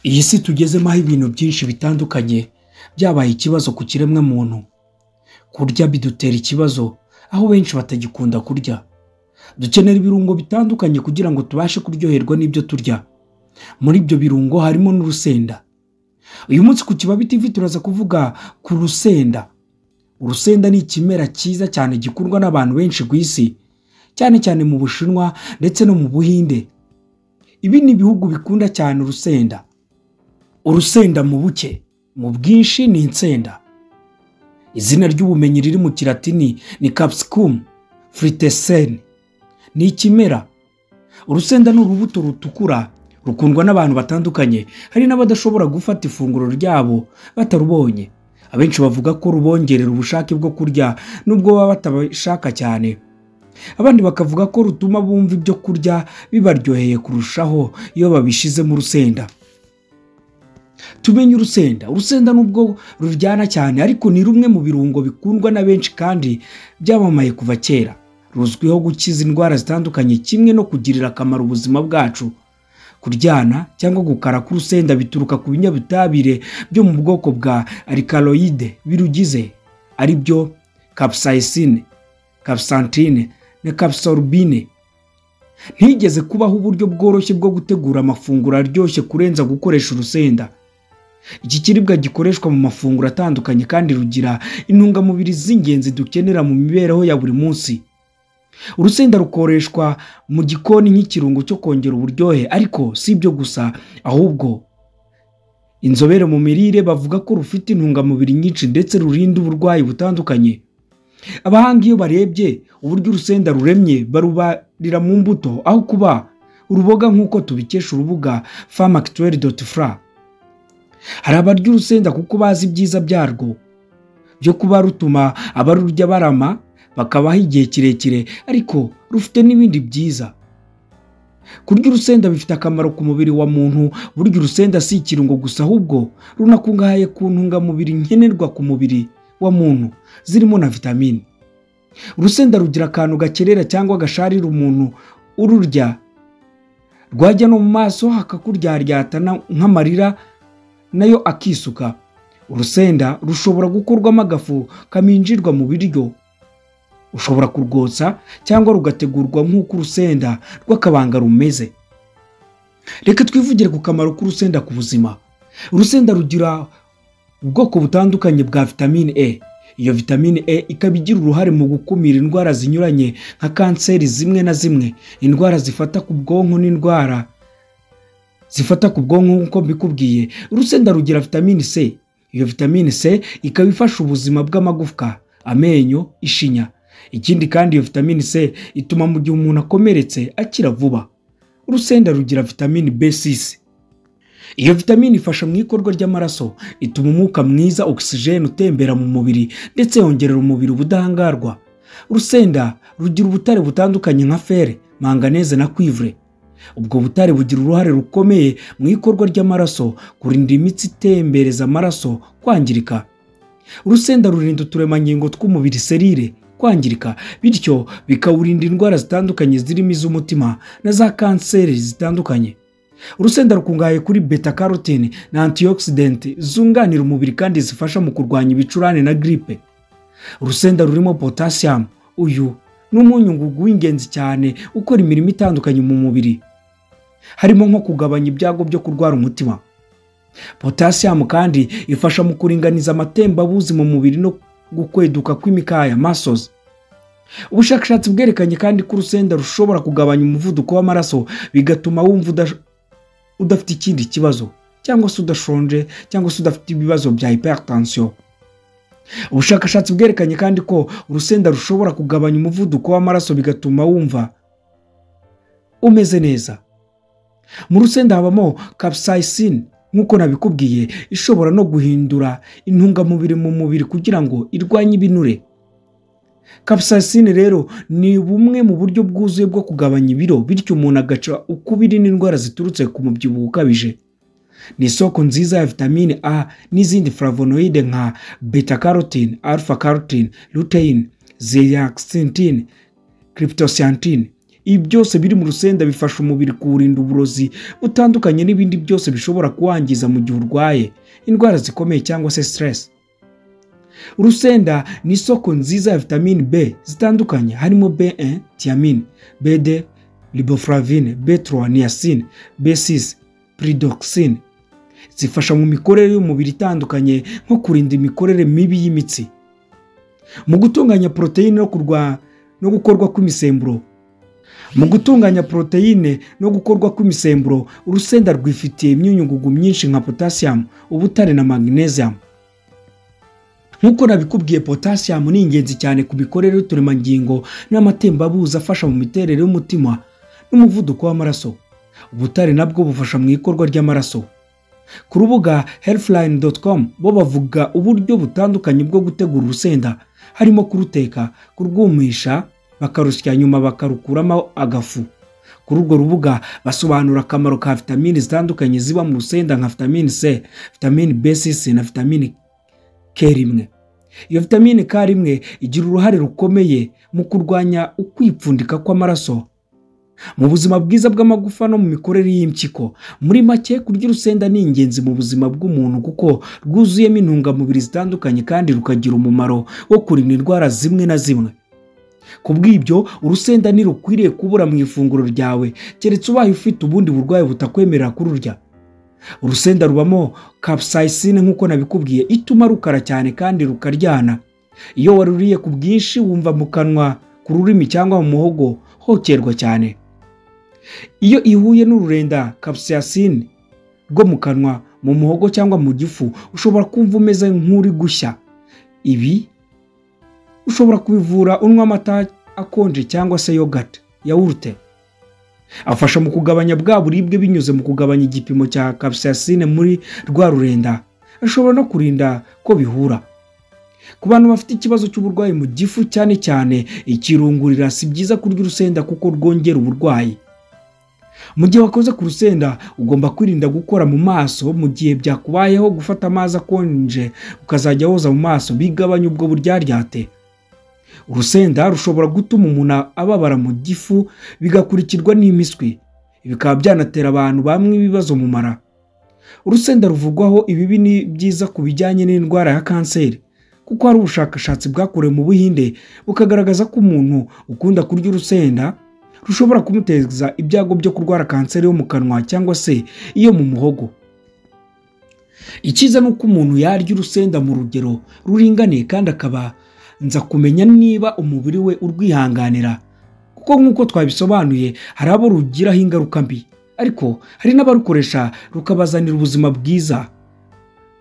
Iyi si tugezemo aho ibintu byinshi bitandukanye byabaye ikibazo ku kiremwa muntu. Kurya bidutera ikibazo aho benshi batagikunda kurya. Dukenera ibirungo bitandukanye kugira ngo tubashe kuryoherwa n'ibyo turya. Muri ibyo birungo harimo n'urusenda. Uyu munsi ku Kibabi TV turaza kuvuga ku rusenda. Urusenda ni ikimera cyiza cyane gikundwa n'abantu benshi ku isi, cyane cyane mu Bushinwa ndetse no mu Buhinde. Ibi ni ibihugu bikunda cyane urusenda. Urusenda mu buke, mu bwinshi ni insenda. Izina ry'ubumenyi riri mu Kilatini ni Capsicum frutescens. Ni ikimera. Urusenda ni urubuto rutukura rukundwa n'abantu batandukanye. Hari n'abadashobora gufata ifunguro ryabo batarubonye. Abenshi bavuga ko rubongerera ubushake bwo kurya nubwo baba batabishaka cyane. Abandi bakavuga ko rutuma bumva ibyo kurya bibaryoheye kurushaho iyo babishize mu rusenda. Tumenye urusenda. Urusenda nubwo ruryana cyane ariko ni rumwe mu birungo bikundwa na benshi kandi byamamaye kuva kera. Ruzwiho gukiza indwara zitandukanye kimwe no kugirira akamaro ubuzima bwacu. Kuryana cyangwa gukara k'urusenda bituruka ku binyabutabire byo mu bwoko bwa alkaloide birugize, ari byo capsaicin, capsantine na capsorbine. Ntigeze kubaho uburyo bworoshye bwo gutegura amafunguro aryoshye kurenza gukoresha urusenda. Iki kiribwa gikoreshwa mu mafunguro atandukanye kandi rugira intungamubiri z'ingenzi dukenera mu mibereho ya buri munsi. Urusenda rukoreshwa mu gikoni nk'ikirungo cyo kongera uburyohe, ariko si ibyo gusa, ahubwo inzobere mu mirire bavuga ko rufite intungamubiri nyinshi ndetse rurinda uburwayi butandukanye. Abahanga iyo barebye uburyo urusenda ruremye barubarira mu mbuto aho kuba uruboga nk'uko tubikesha urubuga farmactuel.fra. Hari abarya urusenda kuko bazi ibyiza byarwo byo kuba rutuma abarurya barama bakabaho igihe kirekire, ariko rufite n'ibindi byiza. Kurya urusenda bifite akamaro ku mubiri wa muntu. Burya urusenda si ikirungo gusa, ahubwo runakungahaye ku ntungamubiri nkenerwa ku mubiri wa muntu zirimo na vitamine. Urusenda rugira akantu gakerera cyangwa gasharira umuntu ururya, rwajya no mu maso hakakuryaryata nk'amarira nayo akisuka. Urusenda rushobora gukorwamo agafu kaminjirwa mu biryo. Ushobora kurwotsa cyangwa rugategurwa nk'uko urusenda rw'akabanga rumeze. Reka twivugire ku kamaro k'urusenda ku buzima. Urusenda rugira ubwoko butandukanye bwa vitamine E. Iyo vitamine E ikaba igira uruhare mu gukumira indwara zinyuranye nka kanseri zimwe na zimwe, indwara zifata ku bwonko n'indwara zifata ku bwonko nk'uko mbikubwiye. Urusenda rugira vitamine C. Iyo vitamine C ikaba ifasha ubuzima bw'amagufwa, amenyo, ishinya. Ikindi kandi iyo vitamine C ituma mu gihe umuntu akomeretse akira vuba. Urusenda rugira vitamine B6. Iyo vitamine ifasha mu ikorwa ry'amaraso, ituma umwuka mwiza oxygen utembera mu mubiri ndetse yongerera umubiri ubudahangarwa. Urusenda rugira ubutare butandukanye nka fer, manganese na cuivre. Ubwo butare bugira uruhare rukomeye mu ikorwa ry'amaraso, kurinda imitsi itembereza amaraso kwangirika. Urusenda rurinda uturemangingo tw'umubiri selile kwangirika, bityo bikawurinda indwara zitandukanye zirimo iz'umutima na za kanseri zitandukanye. Urusenda rukungahaye kuri beta carotene na antioxidant zunganira umubiri kandi zifasha mu kurwanya ibicurane na gripe. Urusenda rurimo potassium. Uyu ni umunyungugu w'ingenzi cyane ukora imirimo itandukanye mu mubiri, harimo nko kugabanya ibyago byo kurwara umutima. Potassium kandi ifasha mu kuringaniza amatembabuzi mu mubiri no gukweduka kw'imikaya muscles. Ubushakashatsi bwerekanye kandi ko urusenda rushobora kugabanya umuvuduko w'amaraso, bigatuma wumva udafite ikindi kibazo, cyangwa se udashonje, cyangwa se udafite ibibazo bya hypertension. Ubushakashatsi bwerekanye kandi ko urusenda rushobora kugabanya umuvuduko w'amaraso bigatuma wumva umeze neza. Mu rusenda habamo capsaicin nk'uko nabikubwiye, ishobora no guhindura intungamubiri mu mubiri kugira ngo irwanye ibinure. Capsaicin rero ni bumwe mu buryo bwuzuye bwo kugabanya ibiro, bityo umuntu agaca ukubiri n'indwara ziturutse ku mubyibuho ukabije. Ni isoko nziza ya vitamine A n'izindi flavonoide nka beta carotene, alpha carotene, lutein, zeaxanthin, cryptocyanthine. Ibi byose biri mu rusenda bifasha umubiri kuwurinda uburozi butandukanye n'ibindi byose bishobora kuwangiza mu gihe urwaye indwara zikomeye cyangwa se stress. Urusenda ni isoko nziza ya vitamine B zitandukanye, harimo B1 thiamine, B2 riboflavine, B3 niacin, B6 pyridoxine. Zifasha mu mikorere y'umubiri itandukanye nko kurinda imikorere mibi y'imitsi, mu gutunganya proteine no gukorwa kw'imisemburo. Urusenda rwifitiye imyunyungugu myinshi nka potassium, ubutare na magnesium. Nkuko nabikubwiye, potassium ni ingenzi cyane ku mikorere y'uturemangingo n'amatembabuzi afasha mu miterere y'umutima n'umuvuduko w'amaraso. Ubutare nabwo bufasha mu ikorwa ry'amaraso. Ku rubuga healthline.com bo bavuga uburyo butandukanye bwo gutegura urusenda, harimo kuruteka, kurwumisha, bakarusya nyuma bakarukuramo agafu. Kuri urwo rubuga basobanura akamaro ka vitamine zitandukanye ziba mu rusenda nka vitamine C, vitamine B6 na vitamine K1. Iyo vitamine K1 igira uruhare rukomeye mu kurwanya ukwipfundika kw'amaraso, mu buzima bwiza bw'amagufa no mu mikorere y'impyiko. Muri make, kurya urusenda ni ingenzi mu buzima bw'umuntu kuko rwuzuyemo intungamubiri zitandukanye kandi rukagira umumaro wo kurinda indwara zimwe na zimwe. Kubw'ibyo, urusenda ntirukwiriye kubura mu ifunguro ryawe keretse ubaye ufite ubundi burwayi butakwemerera kururya. Urusenda rubamo capsaicine nk'uko nabikubwiye, ituma rukara cyane kandi rukaryana. Iyo waruriye ku bwinshi wumva mu kanwa, ku rurimi cyangwa mu muhogo hokerwa cyane. Iyo ihuye n'ururenda capsaicine rwo mu kanwa, mu muhogo cyangwa mu gifu, ushobora kumva umeze nk'uri gushya. Ibi ushobora kubivura unywa amata akonje cyangwa se yawurute. Afasha mu kugabanya bwa buribwe binyuze mu kugabanya igipimo cya capsaicine muri rwa rurenda. Ashobora no kurinda ko bihura. Ku bantu bafite ikibazo cy'uburwayi mu gifu, cyane cyane ikirungurira, si byiza kurya urusenda kuko rwongera uburwayi. Mu gihe wakoze ku rusenda, ugomba kwirinda gukora mu maso. Mu gihe byakubayeho, gufata amazi akonje ukazajya woza mu maso bigabanya ubwo buryaryate. Urusenda rushobora gutuma umuntu ababara mu gifu bigakurikirwa n'imiswi, bikaba byanatera abantu bamwe ibibazo mu mara. Urusenda ruvugwaho ibibi ni byiza ku bijyanye n'indwara ya kanseri, kuko hari ubushakashatsi bwakorewe mu Buhinde bukagaragaza ko umuntu ukunda kurya urusenda rushobora kumuteza ibyago byo kurwara kanseri yo mu kanwa cyangwa se iyo mu muhogo. Icyiza ni uko umuntu yarya urusenda mu rugero ruringaniye kandi akabanza kumenya niba umubiri we urwihanganira, kuko nk'uko twabisobanuye hari abo rugiraho ingaruka mbi, ariko hari n'abarukoresha rukabazanira ubuzima bwiza.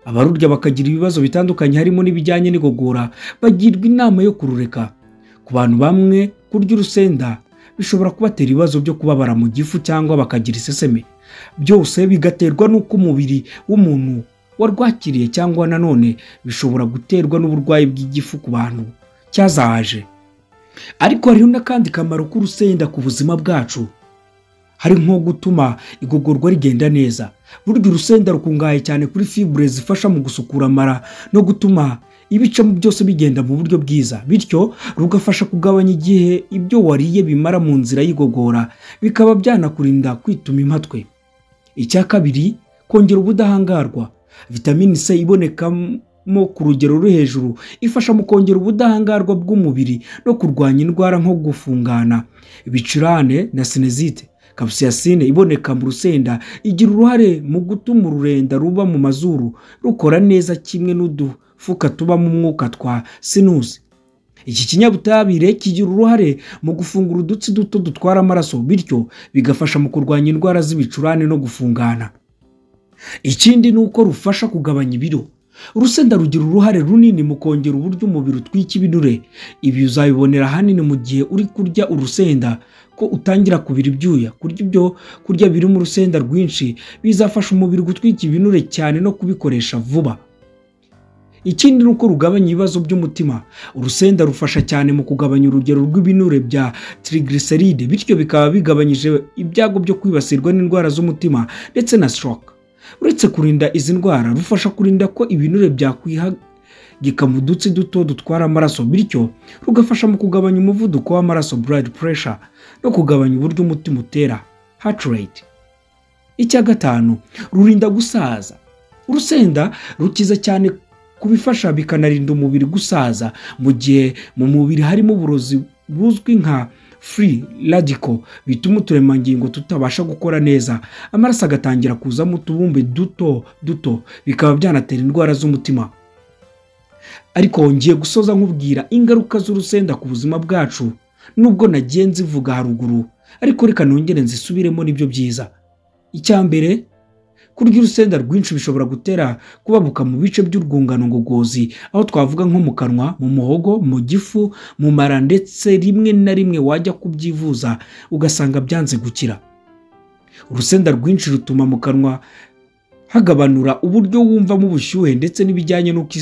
Abarurya bakagira ibibazo bitandukanye harimo n'ibijyanye n'igogora, bagirwa inama yo kurureka. Ku bantu bamwe, kurya urusenda bishobora kubatera ibibazo byo kubabara mu gifu cyangwa bakagira iseseme. Byose bigaterwa n'uko umubiri w'umuntu warwakiriye, cyangwa nanone bishobora guterwa n'uburwayi bw'igifu ku bantu cyazahaje. Ariko hariho n'akandi kamaro k'urusenda ku buzima bwacu, hari nko gutuma igogorwa rigenda neza. Burya urusenda rukungahaye cyane kuri fibre zifasha mu gusukura amara no gutuma ibicamo byose bigenda mu buryo bwiza, bityo rugafasha kugabanya igihe ibyo wariye bimara mu nzira y'igogora, bikaba byanakurinda kwituma impatwe. Icya kabiri, kongera ubudahangarwa. Vitamine C ibonekamo ku rugero ruri hejuru ifasha mu kongera ubudahangarwa bw'umubiri no kurwanya indwara nko gufungana, ibicurane na sinezite. Capsaicine iboneka mu rusenda igira uruhare mu gutuma ururenda ruba mu mazuru rukora neza, kimwe n'udufuka tuba mu mwuka twa sinus. Iki kinyabutabire kigira uruhare mu gufungura udutsi duto dutwara amaraso, bityo bigafasha mu kurwanya indwara z'ibicurane no gufungana. Ikindi ni uko rufasha kugabanya ibiro. Urusenda rugira uruhare runini mu kongera uburyo umubiri utwika ibinure. Ibi uzabibonera ahanini mu gihe uri kurya urusenda ko utangira kubira ibyuya. Kurya biri mu rusenda rwinshi bizafasha umubiri gutwika ibinure cyane no kubikoresha vuba. Ikindi ni uko rugabanya ibibazo by'umutima. Urusenda rufasha cyane mu kugabanya urugero rw'ibinure bya triglyceride, bityo bikaba bigabanyije ibyago byo kwibasirwa n'indwara z'umutima ndetse na stroke. Uretse kurinda izi ndwara, rufasha kurinda ko ibinure gikama udutsi duto dutwara amaraso, bityo rugafasha mu kugabanya umuvuduko w'amaraso blood pressure no kugabanya uburyo umutima utera heart rate. Icya gatanu, rurinda gusaza. Urusenda rukiza cyane kubifasha bikanarinda umubiri gusaza mu gihe mu mubiri harimo uburozi buzwi nka free radical bituma uturemangingo tutabasha gukora neza, amaraso agatangira kuzamo utubumbe duto duto, bikaba byanatera indwara z'umutima. Ariko ngiye gusoza nkubwira ingaruka z'urusenda ku buzima bwacu, nubwo nagiye nzivuga haruguru, ariko reka nongere nzisubiremo nibyo byiza. Icya mbere, kurya urusenda rwinshi bishobora gutera kubabuka mu bice by'urwungano ngogozi, aho twavuga nko mu kanwa, mu muhogo, mu gifu, mu mara, ndetse rimwe na rimwe wajya kubyivuza ugasanga byanze gukira. Urusenda rwinshi rutuma mu kanwa hagabanura uburyo wumvamo ubushyuhe, ndetse n'ibijyanye n'uko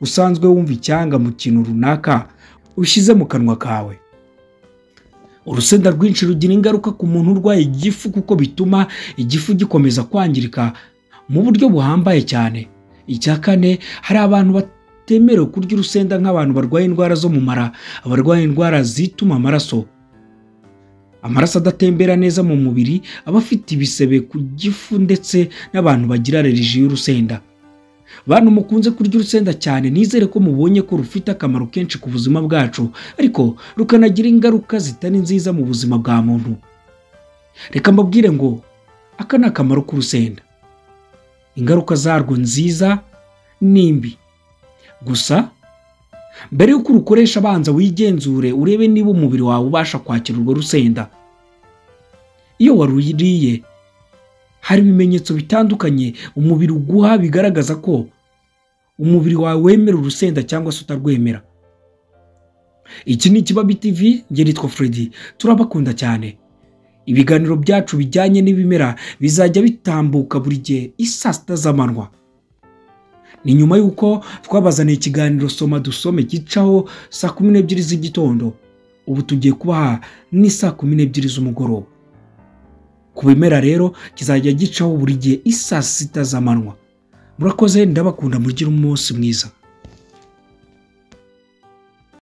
usanzwe wumva icyanga mu kintu runaka ushyize mu kanwa kawe. Urusenda rwinshi rugira ingaruka ku muntu urwaye igifu, kuko bituma igifu gikomeza kwangirika mu buryo buhambaye cyane. Icya kane, hari abantu batemerewe kurya urusenda nk'abantu barwaye indwara zo mu mara, abarwaye indwara zituma amaraso adatembera neza mu mubiri, abafite ibisebe ku gifu, ndetse n'abantu bagira allergie y'urusenda. Bantu mukunze kurya urusenda cyane, nizere ko mubonye ko rufite akamaro kenshi ku buzima bwacu, ariko rukanagira ingaruka zitari nziza mu buzima bwa muntu. Reka mbabwire ngo aka ni akamaro k'urusenda. Ingaruka zarwo nziza nimbi. Gusa mbere y'uko urukoresha abanza wigenzure urebe niba umubiri wawe ubasha kwakira urwo rusenda. Iyo waruriye hari ibimenyetso bitandukanye umubiri uguha bigaragaza ko umubiri wawe wemera urusenda cyangwa se utarwemera. Iki ni Ikibabi TV, njye nitwa Freddy, turabakunda cyane. Ibiganiro byacu bijyanye n'ibimera bizajya bitambuka buri gihe isaa 6 z'amanywa. Ni nyuma y'uko twabazaniye ikiganiro Soma Dusome gicaho saa 12 z'igitondo. Ubu tugiye kubaha ni saa 12 z'umugoroba. Ku bimera rero kizajya gicaho buri gihe isaa 6 z'amanywa. Murakoze, ndabakunda, mugire umunsi mwiza.